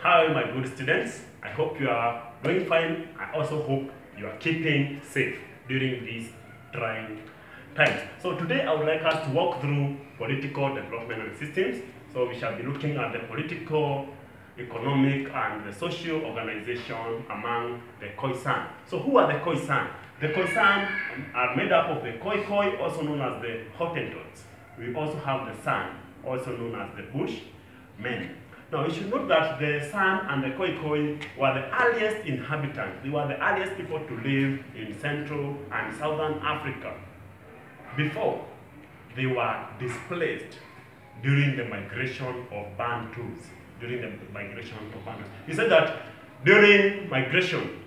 Hi, my good students. I hope you are doing fine. I also hope you are keeping safe during these trying times. So today I would like us to walk through political development and systems. So we shall be looking at the political, economic, and the social organization among the Khoisan. So who are the Khoisan? The Khoisan are made up of the Khoi, also known as the Hottentots. We also have the San, also known as the Bushmen. Now, you should note that the San and the Khoi were the earliest inhabitants. They were the earliest people to live in Central and Southern Africa before they were displaced during the migration of Bantus. He said that during migration,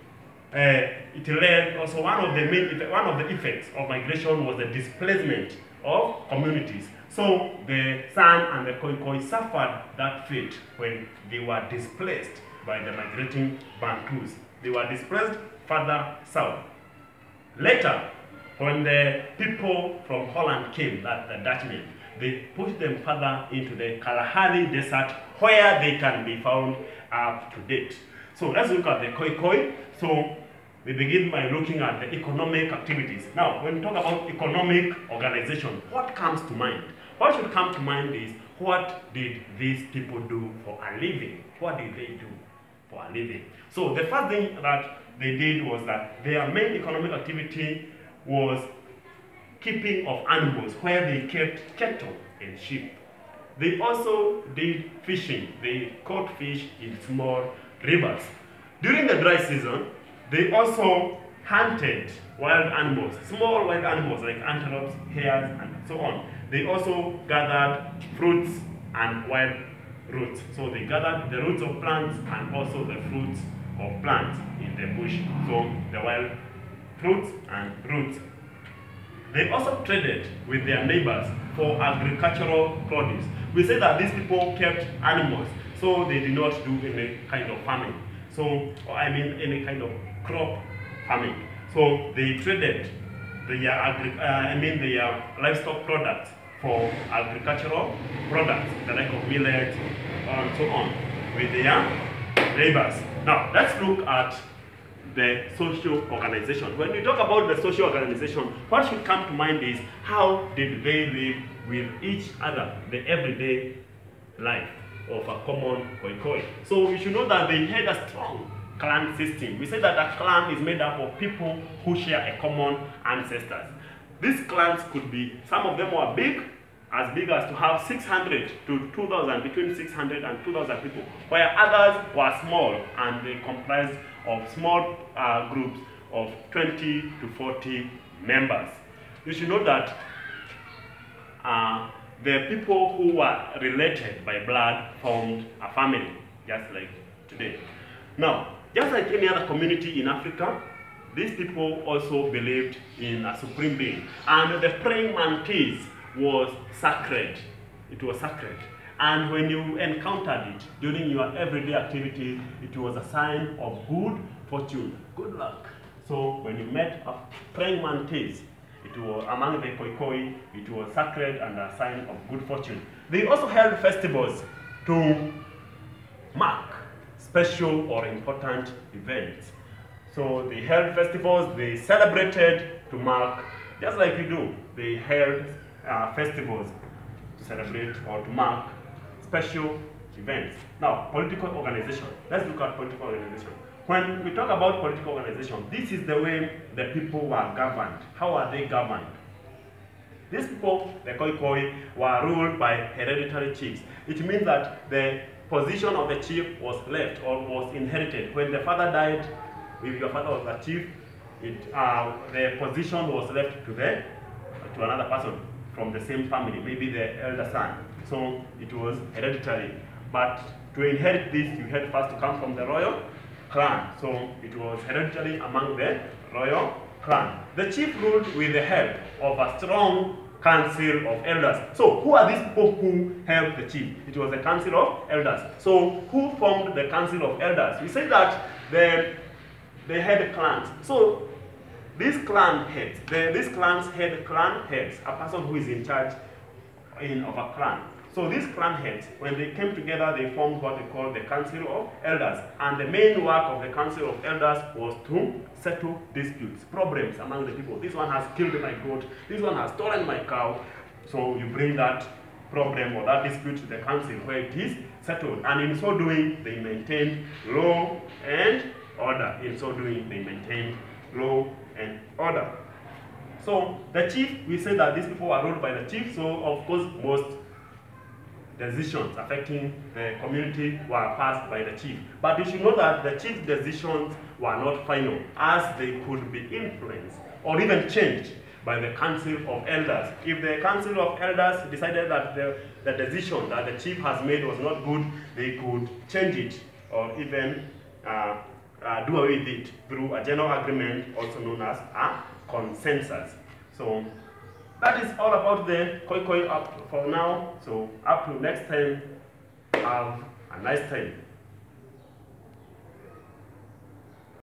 it led also one of the effects of migration was the displacement of communities. So the San and the Khoi suffered that fate when they were displaced by the migrating Bantus. They were displaced further south. Later, when the people from Holland came, the Dutchmen, they pushed them further into the Kalahari Desert, where they can be found up to date. So let's look at the Khoi. So we begin by looking at the economic activities. Now, when we talk about economic organization, what comes to mind? What should come to mind is, what did these people do for a living? What did they do for a living? So the first thing that they did was that their main economic activity was keeping of animals, where they kept cattle and sheep. They also did fishing. They caught fish in small rivers. During the dry season, they also hunted wild animals, small wild animals like antelopes, hares, and so on. They also gathered fruits and wild roots. So they gathered the roots of plants and also the fruits of plants in the bush. So the wild fruits and roots. They also traded with their neighbors for agricultural produce. We say that these people kept animals, so they did not do any kind of farming. Any kind of crop farming. So they traded their livestock products for agricultural products, the like of millet and so on, with their neighbors. Now, let's look at the social organization. When we talk about the social organization, what should come to mind is, how did they live with each other, the everyday life of a common Khoi. So we should know that they had a strong clan system. We say that a clan is made up of people who share a common ancestors. These clans could be, some of them were as big as to have 600 to 2,000, between 600 and 2,000 people, where others were small and they comprised of small groups of 20 to 40 members. You should know that the people who were related by blood formed a family, just like today. Now, just like any other community in Africa, these people also believed in a supreme being. And the praying mantis was sacred. It was sacred. And when you encountered it during your everyday activities, it was a sign of good fortune, good luck. So when you met a praying mantis, it was among the Khoi, it was sacred and a sign of good fortune. They also held festivals to mark special or important events. So they held festivals, they celebrated to mark, just like we do. They held festivals to celebrate or to mark special events. Now, political organization. Let's look at political organization. When we talk about political organization, this is the way the people were governed. How are they governed? These people, the Khoi, were ruled by hereditary chiefs. It means that the position of the chief was left or was inherited. When the father died, if your father was a chief, the position was left to another person from the same family, maybe the elder son. So it was hereditary. But to inherit this, you had first to come from the royal clan. So it was hereditary among the royal clan. The chief ruled with the help of a strong council of elders. So who are these people who helped the chief? It was the council of elders. So who formed the council of elders? We say that they had clans. So these clan heads, these clans had clan heads, a person who is in charge of a clan. So these clan heads, when they came together, they formed what they call the Council of Elders. And the main work of the Council of Elders was to settle disputes, problems among the people. This one has killed my goat, this one has stolen my cow. So you bring that problem or that dispute to the council where it is settled. And in so doing, they maintained law and order. In so doing, they maintained law and order. So the chief, we say that these people were ruled by the chief, so of course most decisions affecting the community were passed by the chief. But you should know that the chief's decisions were not final, as they could be influenced or even changed by the Council of Elders. If the Council of Elders decided that the decision that the chief has made was not good, they could change it or even do away with it through a general agreement, also known as a consensus. So that is all about the Khoi Khoi up for now. So up to next time, have a nice time.